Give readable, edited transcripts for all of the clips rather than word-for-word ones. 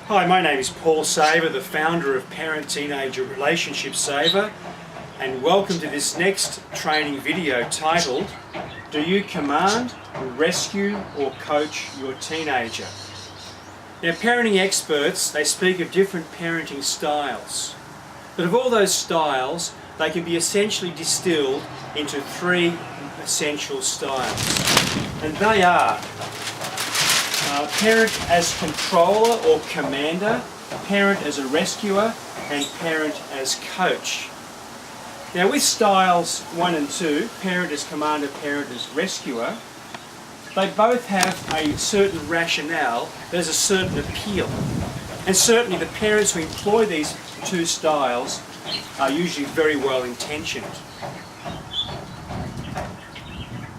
Hi, my name is Paul Saver, the founder of Parent-Teenager Relationship Saver, and welcome to this next training video titled, Do you command, rescue or coach your teenager? Now, parenting experts, they speak of different parenting styles, but of all those styles, they can be essentially distilled into three essential styles, and they are parent as controller or commander, parent as a rescuer, and parent as coach. Now with styles 1 and 2, parent as commander, parent as rescuer, they both have a certain rationale, there's a certain appeal. And certainly the parents who employ these two styles are usually very well intentioned.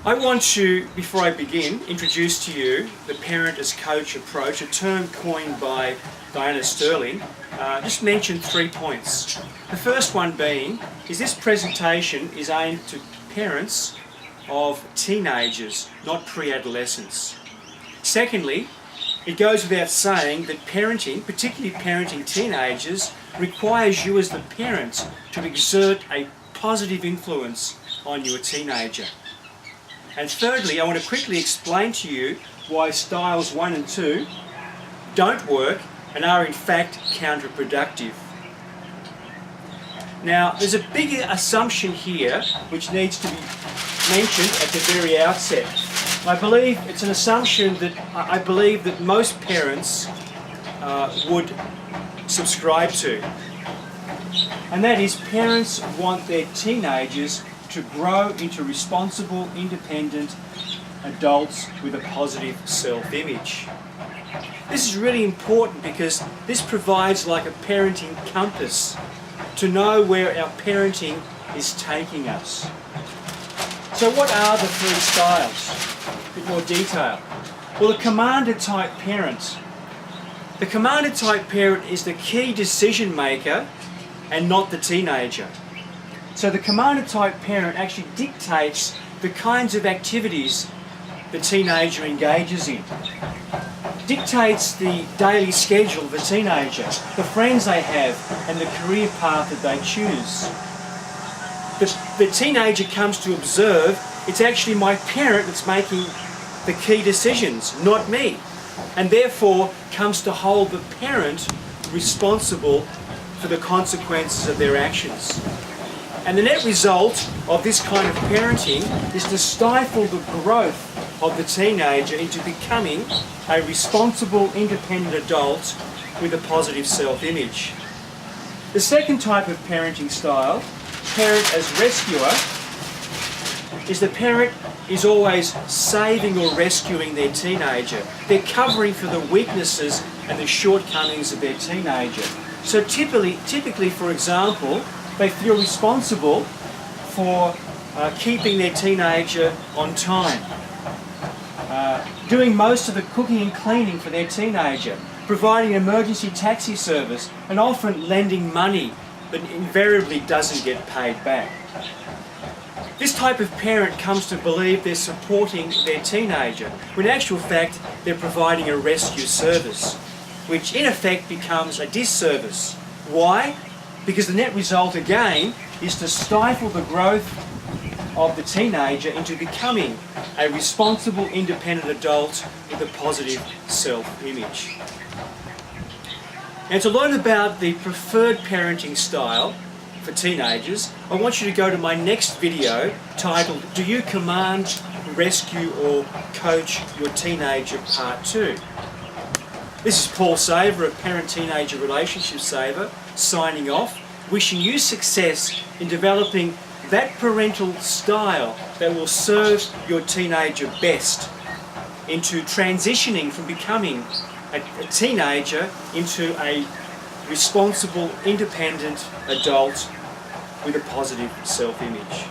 I want to, before I begin, introduce to you the parent as coach approach, a term coined by Diana Sterling. Just mention 3 points. The first one being, this presentation is aimed to parents of teenagers, not pre-adolescents. Secondly, it goes without saying that parenting, particularly parenting teenagers, requires you as the parent to exert a positive influence on your teenager. And thirdly, I want to quickly explain to you why styles 1 and 2 don't work and are in fact counterproductive. Now, there's a big assumption here which needs to be mentioned at the very outset. I believe it's an assumption that I believe that most parents would subscribe to. And that is, parents want their teenagers to grow into responsible, independent adults with a positive self-image. This is really important because this provides like a parenting compass to know where our parenting is taking us. So what are the three styles? A bit more detail. Well, the commander type parent. The commander type parent is the key decision maker and not the teenager. So the commander type parent actually dictates the kinds of activities the teenager engages in. Dictates the daily schedule of the teenager, the friends they have, and the career path that they choose. The teenager comes to observe, it's actually my parent that's making the key decisions, not me, and therefore comes to hold the parent responsible for the consequences of their actions. And the net result of this kind of parenting is to stifle the growth of the teenager into becoming a responsible, independent adult with a positive self-image. The second type of parenting style, parent as rescuer, is the parent is always saving or rescuing their teenager. They're covering for the weaknesses and the shortcomings of their teenager. So typically, for example, they feel responsible for keeping their teenager on time, doing most of the cooking and cleaning for their teenager, providing an emergency taxi service, and often lending money that invariably doesn't get paid back. This type of parent comes to believe they're supporting their teenager, when in actual fact they're providing a rescue service, which in effect becomes a disservice. Why? Because the net result again is to stifle the growth of the teenager into becoming a responsible, independent adult with a positive self-image. And to learn about the preferred parenting style for teenagers, I want you to go to my next video titled, Do you command, rescue or coach your teenager, Part 2. This is Paul Saver of Parent-Teenager Relationship Saver, signing off, wishing you success in developing that parental style that will serve your teenager best into transitioning from becoming a teenager into a responsible, independent adult with a positive self-image.